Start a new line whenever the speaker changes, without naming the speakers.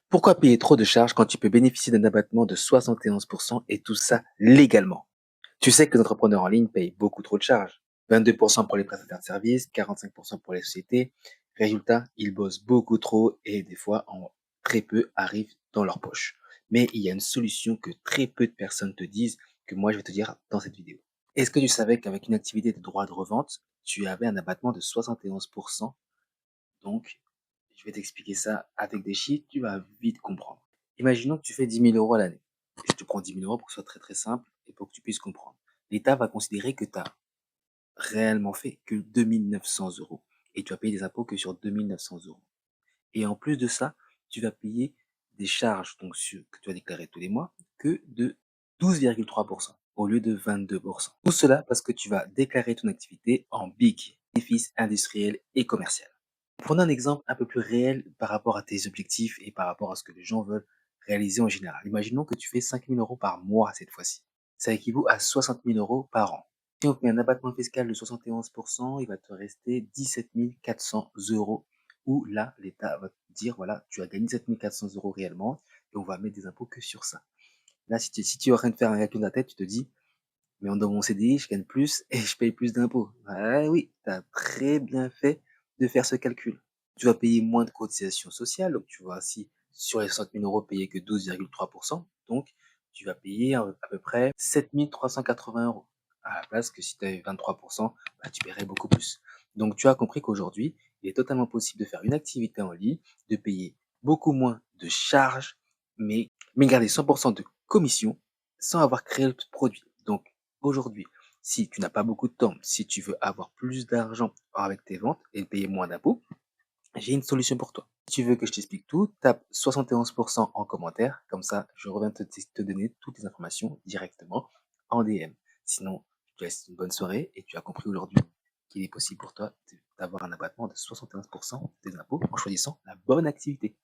Pourquoi payer trop de charges quand tu peux bénéficier d'un abattement de 71% et tout ça légalement? Tu sais que les entrepreneurs en ligne payent beaucoup trop de charges. 22% pour les prestataires de services, 45% pour les sociétés. Résultat, ils bossent beaucoup trop et des fois, très peu arrivent dans leur poche. Mais il y a une solution que très peu de personnes te disent, que moi je vais te dire dans cette vidéo. Est-ce que tu savais qu'avec une activité de droit de revente, tu avais un abattement de 71%? Donc, je vais t'expliquer ça avec des chiffres, tu vas vite comprendre. Imaginons que tu fais 10 000 € à l'année. Je te prends 10 000 € pour que ce soit très très simple et pour que tu puisses comprendre. L'État va considérer que tu as réellement fait que 2 900 € et tu vas payer des impôts que sur 2 900 €. Et en plus de ça, tu vas payer des charges que tu vas déclarer tous les mois que de 12,3% au lieu de 22%. Tout cela parce que tu vas déclarer ton activité en BIC, bénéfice industriel et commercial. Prenons un exemple un peu plus réel par rapport à tes objectifs et par rapport à ce que les gens veulent réaliser en général. Imaginons que tu fais 5 000 € par mois cette fois-ci. Ça équivaut à 60 000 € par an. Si on fait un abattement fiscal de 71%, il va te rester 17 400 € où là, l'État va te dire, voilà, tu as gagné 7 400 € réellement et on va mettre des impôts que sur ça. Là, si tu es en train de faire un calcul dans la tête, tu te dis, mais dans mon CDI, je gagne plus et je paye plus d'impôts. Ah oui, tu as très bien fait de faire ce calcul. Tu vas payer moins de cotisations sociales, donc tu vas ainsi, sur les 60 000 € payer que 12,3%, donc tu vas payer à peu près 7 380 € à la place que si tu avais 23%, bah, tu paierais beaucoup plus. Donc tu as compris qu'aujourd'hui, il est totalement possible de faire une activité en ligne, de payer beaucoup moins de charges, mais garder 100% de commission sans avoir créé le produit. Donc aujourd'hui, si tu n'as pas beaucoup de temps, si tu veux avoir plus d'argent avec tes ventes et payer moins d'impôts, j'ai une solution pour toi. Si tu veux que je t'explique tout, tape 71% en commentaire, comme ça je reviens te donner toutes les informations directement en DM. Sinon, je te laisse une bonne soirée et tu as compris aujourd'hui qu'il est possible pour toi d'avoir un abattement de 71% des impôts en choisissant la bonne activité.